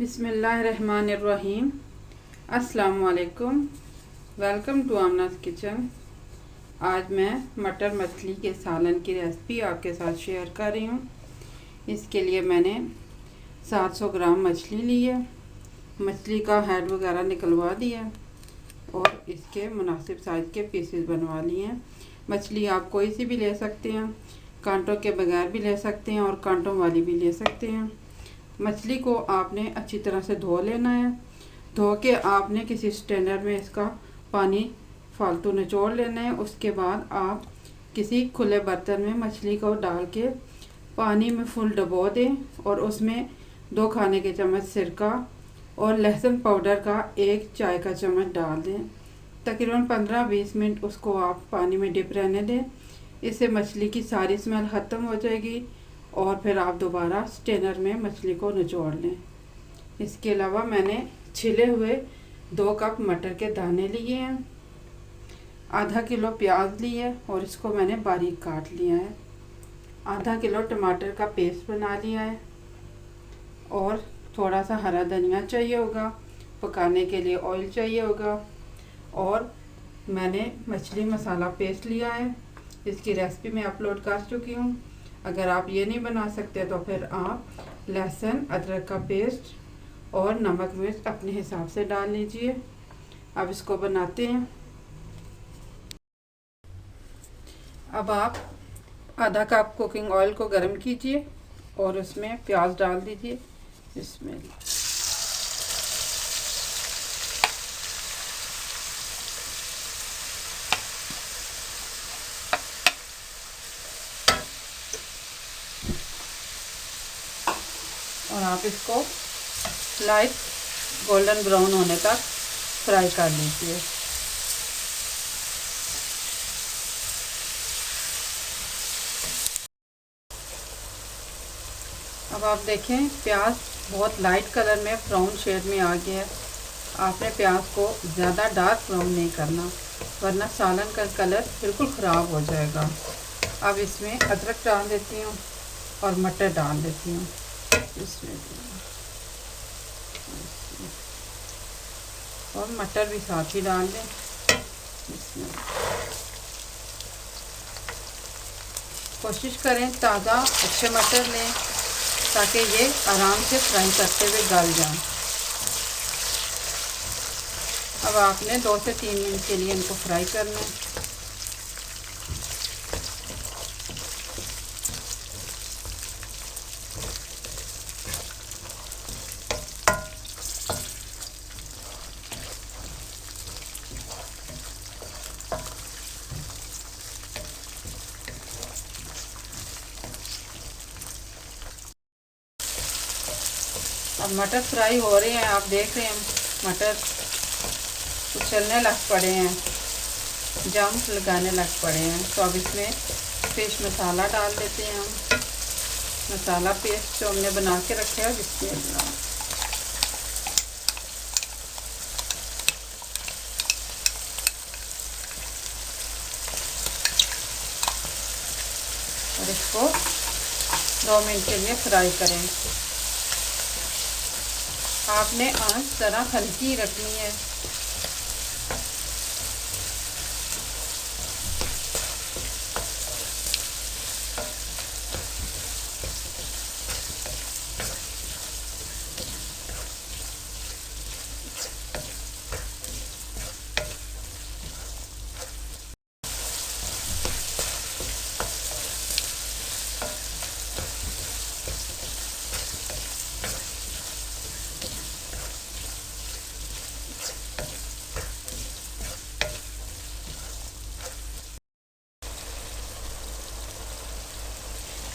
बिस्मिल्लाहिर्रहमानिर्रहीम। अस्सलाम वालेकुम। Welcome to Aamna's kitchen. आज मैं मटर मछली के सालन की रेसिपी आपके साथ शेयर कर रही हूँ। इसके लिए मैंने 700 ग्राम मछली ली है। मछली का हेड वगैरह निकलवा दिया और इसके मुनासिब साइज़ के पीसेस बनवा लिए हैं। मछली आप कोई सी भी ले सकते हैं, कांटों के बगैर भी ले सकते हैं और कांटों वाली भी ले सकते हैं। मछली को आपने अच्छी तरह से धो लेना है। धो के आपने किसी स्टैंडर में इसका पानी फालतू निचोड़ लेना है। उसके बाद आप किसी खुले बर्तन में मछली को डाल के पानी में फुल डुबो दें और उसमें 2 खाने के चम्मच सिरका और लहसुन पाउडर का 1 चाय का चम्मच डाल दें। तकरीबन 15-20 मिनट उसको आप पानी में डिप रहने दें। इससे मछली की सारी स्मेल ख़त्म हो जाएगी और फिर आप दोबारा स्ट्रेनर में मछली को निचोड़ लें। इसके अलावा मैंने छिले हुए 2 कप मटर के दाने लिए हैं, आधा किलो प्याज लिए और इसको मैंने बारीक काट लिया है। आधा किलो टमाटर का पेस्ट बना लिया है और थोड़ा सा हरा धनिया चाहिए होगा, पकाने के लिए ऑयल चाहिए होगा और मैंने मछली मसाला पेस्ट लिया है। इसकी रेसिपी मैं अपलोड कर चुकी हूँ। अगर आप ये नहीं बना सकते तो फिर आप लहसुन अदरक का पेस्ट और नमक मिर्च अपने हिसाब से डाल लीजिए। अब इसको बनाते हैं। अब आप आधा कप कुकिंग ऑयल को गर्म कीजिए और उसमें प्याज डाल दीजिए। इसमें और आप इसको लाइट गोल्डन ब्राउन होने तक फ्राई कर लीजिए। अब आप देखें प्याज बहुत लाइट कलर में ब्राउन शेड में आ गया है। आपने प्याज को ज़्यादा डार्क ब्राउन नहीं करना वरना सालन का कलर बिल्कुल ख़राब हो जाएगा। अब इसमें अदरक डाल देती हूँ और मटर डाल देती हूँ। इसमें और मटर भी साथ ही डाल दें। इसमें कोशिश करें ताज़ा अच्छे मटर लें ताकि ये आराम से फ्राई करते हुए गल जाएं। अब आपने 2 से 3 मिनट के लिए इनको फ्राई करना है। अब मटर फ्राई हो रहे हैं। आप देख रहे हैं मटर उछलने लग पड़े हैं, जंप लगाने लग पड़े हैं। तो अब इसमें फिश मसाला डाल देते हैं हम। मसाला पेस्ट जो हमने बना के रखा है इसमें और इसको 2 मिनट के लिए फ्राई करें। आपने आंच ज़रा हल्की रखनी है।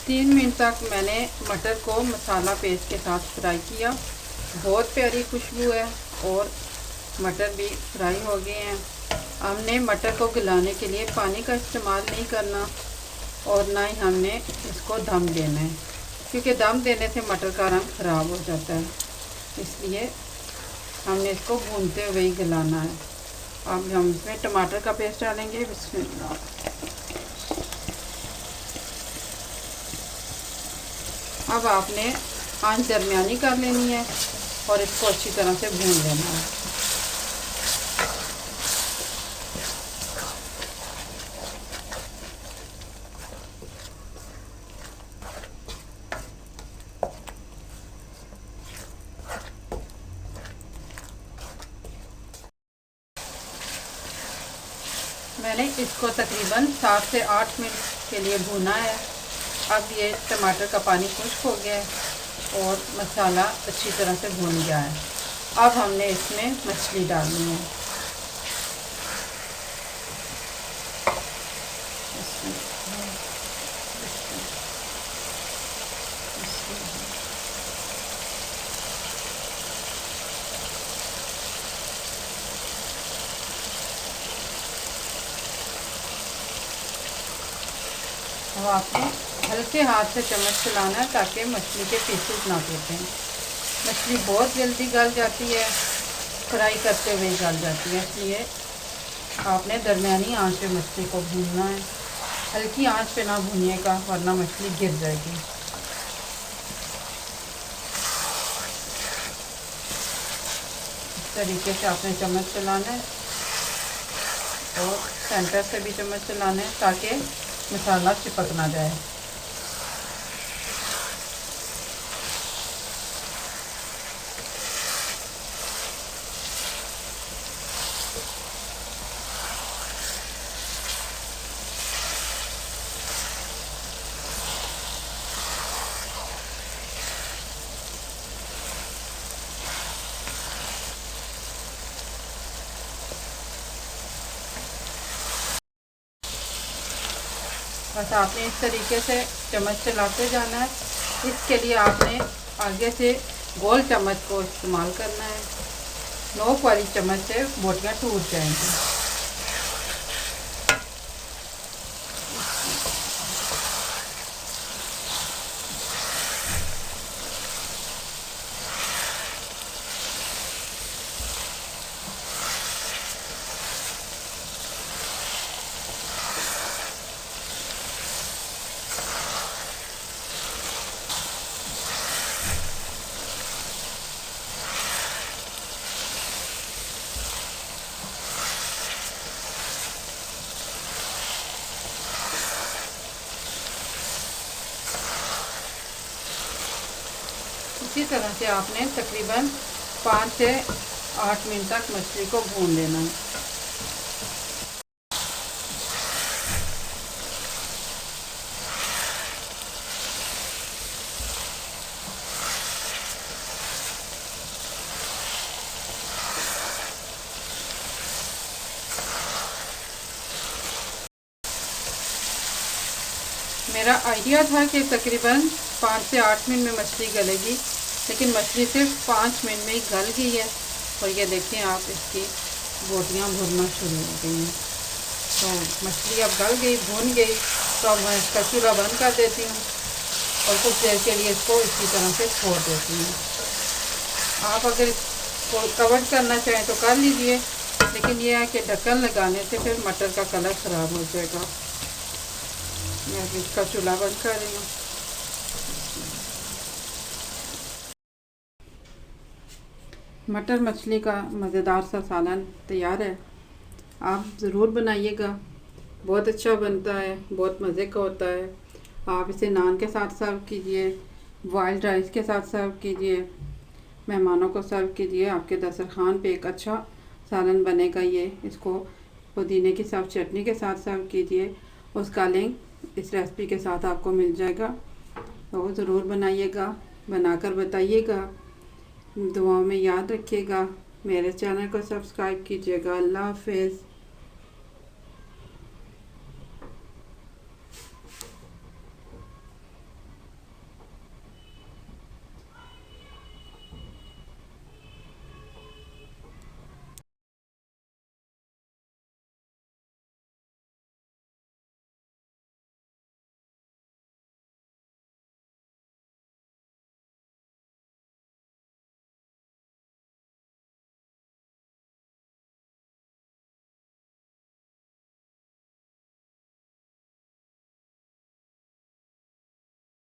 तीन मिनट तक मैंने मटर को मसाला पेस्ट के साथ फ्राई किया। बहुत प्यारी खुशबू है और मटर भी फ्राई हो गए हैं। हमने मटर को गलाने के लिए पानी का इस्तेमाल नहीं करना और ना ही हमने इसको दम देना है, क्योंकि दम देने से मटर का रंग ख़राब हो जाता है। इसलिए हमने इसको भूनते हुए ही गलाना है। अब हम इसमें टमाटर का पेस्ट डालेंगे। बिस्मिल्लाह। अब आपने आंच दरमियानी कर लेनी है और इसको अच्छी तरह से भून लेना है। मैंने इसको तकरीबन 7 से 8 मिनट के लिए भूना है। अब ये टमाटर का पानी खुश्क हो गया है और मसाला अच्छी तरह से भून गया है। अब हमने इसमें मछली डालनी है। अब आपको हल्के हाथ से चम्मच चलाना है ताकि मछली के पीसेस ना टूटें। मछली बहुत जल्दी गल जाती है, फ्राई करते हुए गल जाती है, इसलिए आपने दरमियानी आंच पे मछली को भूनना है। हल्की आंच पे ना भूनिएगा वरना मछली गिर जाएगी। इस तरीके से आपने चम्मच चलाना है और सेंटर से भी चम्मच चलाना है ताकि मसाला चिपक ना जाए। बस आपने इस तरीके से चम्मच चलाते जाना है। इसके लिए आपने आगे से गोल चम्मच को इस्तेमाल करना है। नोक वाली चम्मच से बोटियाँ टूट जाएंगी। इसी तरह से आपने तकरीबन 5 से 8 मिनट तक मछली को भून लेना है। मेरा आइडिया था कि तकरीबन 5 से 8 मिनट में मछली गलेगी, लेकिन मछली सिर्फ 5 मिनट में ही गल गई है। और ये देखें आप, इसकी बोटियाँ भुनना शुरू हो गई हैं। तो मछली अब गल गई, भुन गई, तो अब मैं इसका चूल्हा बंद कर देती हूँ और कुछ देर के लिए इसको इसी तरह से छोड़ देती हूँ। आप अगर इसको कवर करना चाहें तो कर लीजिए, लेकिन यह है कि ढक्कन लगाने से फिर मटर का कलर ख़राब हो जाएगा। मैं इसका चूल्हा बंद कर रही हूँ। मटर मछली का मज़ेदार सा सालन तैयार है। आप ज़रूर बनाइएगा, बहुत अच्छा बनता है, बहुत मज़े का होता है। आप इसे नान के साथ सर्व कीजिए, बॉइल्ड राइस के साथ सर्व कीजिए, मेहमानों को सर्व कीजिए। आपके दस्तरखान पे एक अच्छा सालन बनेगा ये। इसको पुदीने की साथ चटनी के साथ सर्व कीजिए। उसका लिंक इस रेसिपी के साथ आपको मिल जाएगा, तो ज़रूर बनाइएगा, बनाकर बताइएगा। दुआओं में याद रखिएगा। मेरे चैनल को सब्सक्राइब कीजिएगा। अल्लाह हाफ़िज़।